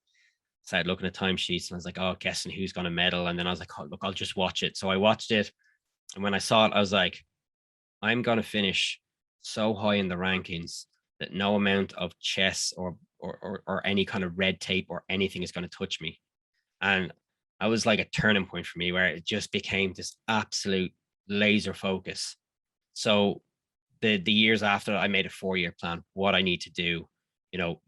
started looking at timesheets, and I was like, "Oh, guessing who's going to medal." And then I was like, "Oh, look, I'll just watch it." So I watched it, and when I saw it, I was like, "I'm going to finish so high in the rankings that no amount of chess or any kind of red tape or anything is going to touch me." And I was like a turning point for me, where it just became this absolute laser focus. So the years after, I made a 4-year plan, what I need to do.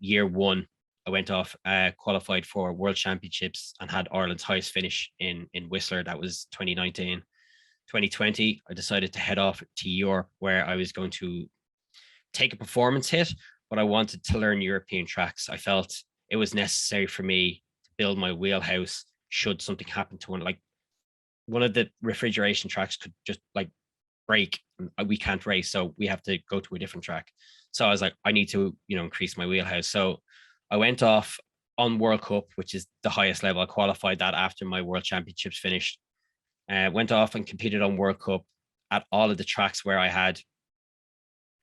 Year one, I went off, qualified for World Championships, and had Ireland's highest finish in Whistler. That was 2019. 2020, I decided to head off to Europe, where I was going to take a performance hit, but I wanted to learn European tracks. I felt it was necessary for me to build my wheelhouse should something happen to one. Like, one of the refrigeration tracks could just like break, we can't race, so we have to go to a different track. So I was like, I need to increase my wheelhouse. So I went off on World Cup, which is the highest level. I qualified that after my World Championships finished. Went off and competed on World Cup at all of the tracks where I had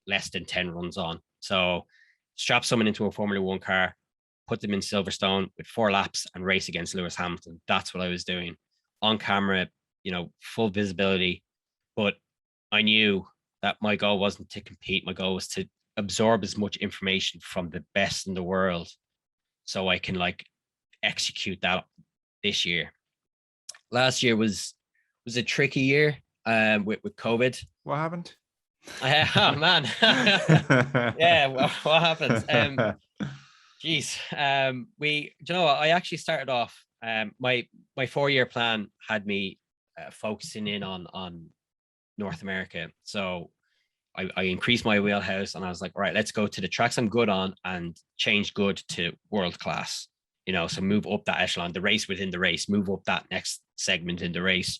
less than 10 runs on. So strap someone into a Formula One car, put them in Silverstone with 4 laps, and race against Lewis Hamilton. That's what I was doing on camera, full visibility. But I knew that my goal wasn't to compete. My goal was to absorb as much information from the best in the world, so I can execute that this year. Last year was a tricky year with COVID. What happened? Oh man. Yeah, what happened? Geez. I actually started off, my 4-year plan had me focusing in on North America. So I increased my wheelhouse, and I was like, all right, let's go to the tracks I'm good on and change good to world class. So move up that echelon, the race within the race, move up that next segment in the race.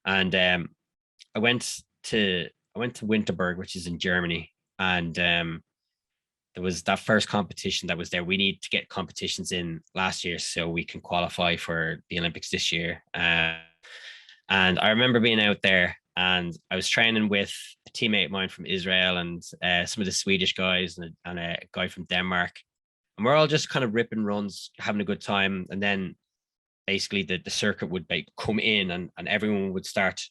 And I went to Winterberg, which is in Germany, and there was that first competition that was there. We need to get competitions in last year so we can qualify for the Olympics this year. And I remember being out there, and I was training with a teammate of mine from Israel, and some of the Swedish guys, and a guy from Denmark. And we're all just kind of ripping runs, having a good time. And then basically the circuit would come in, and everyone would start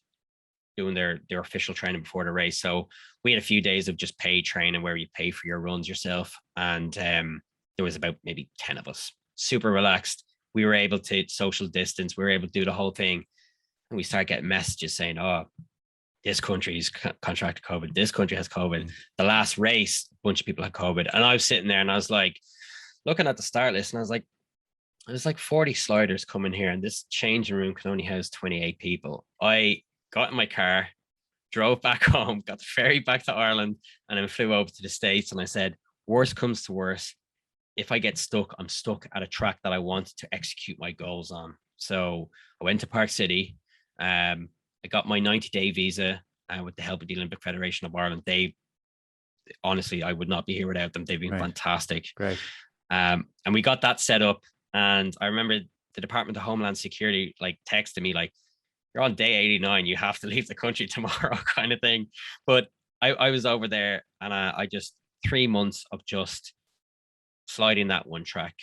doing their official training before the race. So we had a few days of just paid training where you pay for your runs yourself. And there was about maybe 10 of us, super relaxed. We were able to social distance. We were able to do the whole thing. And we started getting messages saying, "Oh, this country's contracted COVID. This country has COVID." The last race, a bunch of people had COVID. And I was sitting there, and I was like, looking at the start list, and I was like, there's like 40 sliders coming here, and this changing room can only house 28 people. I got in my car, drove back home, got the ferry back to Ireland, and then flew over to the States. And I said, worst comes to worst, if I get stuck, I'm stuck at a track that I wanted to execute my goals on. So I went to Park City. I got my 90-day visa with the help of the Olympic Federation of Ireland. They, honestly, I would not be here without them. They've been fantastic. Great. And we got that set up. And I remember the Department of Homeland Security texted me "You're on day 89. You have to leave the country tomorrow," kind of thing. But I was over there, and I just 3 months of just sliding that one track,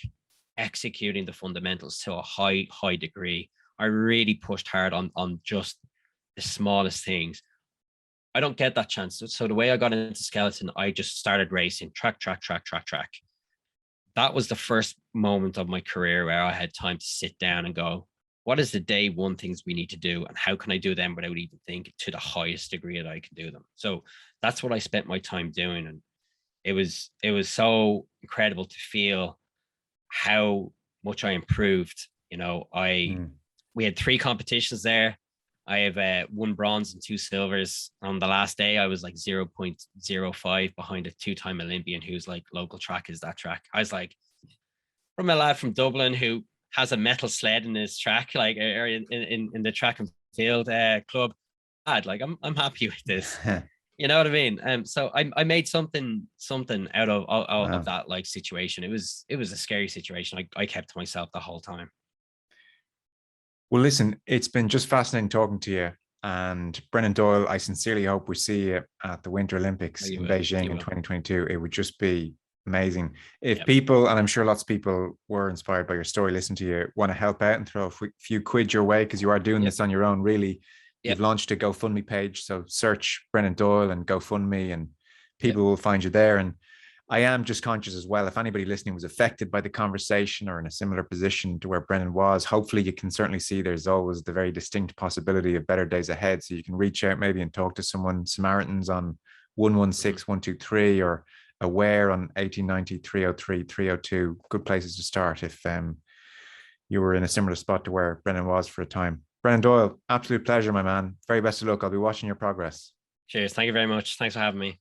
executing the fundamentals to a high degree. I really pushed hard on just the smallest things. I don't get that chance. So the way I got into skeleton, I just started racing track. That was the first moment of my career where I had time to sit down and go, what is the day one things we need to do, and how can I do them without even thinking, to the highest degree that I can do them. So that's what I spent my time doing. And it was so incredible to feel how much I improved. We had 3 competitions there. I have 1 bronze and 2 silvers. On the last day, I was like 0.05 behind a 2-time Olympian who's like, local track is that track. I was like, from a lad from Dublin who has a metal sled in his track, like, or in the track and field club. I'm happy with this. You know what I mean? So I made something out of that like situation. It was a scary situation. I kept to myself the whole time. Well, listen, it's been just fascinating talking to you. And Brendan Doyle, I sincerely hope we see you at the Winter Olympics in Beijing in 2022. It would just be amazing. If people, and I'm sure lots of people were inspired by your story, listen to you, want to help out and throw a few quid your way, because you are doing this on your own, really. You've launched a GoFundMe page. So search Brendan Doyle and GoFundMe, and people will find you there. And I am just conscious as well, if anybody listening was affected by the conversation or in a similar position to where Brendan was, hopefully you can certainly see there's always the very distinct possibility of better days ahead. So you can reach out maybe and talk to someone, Samaritans on 116 123, or Aware on 1890 303 302. Good places to start if you were in a similar spot to where Brendan was for a time. Brendan Doyle, absolute pleasure, my man. Very best of luck. I'll be watching your progress. Cheers. Thank you very much. Thanks for having me.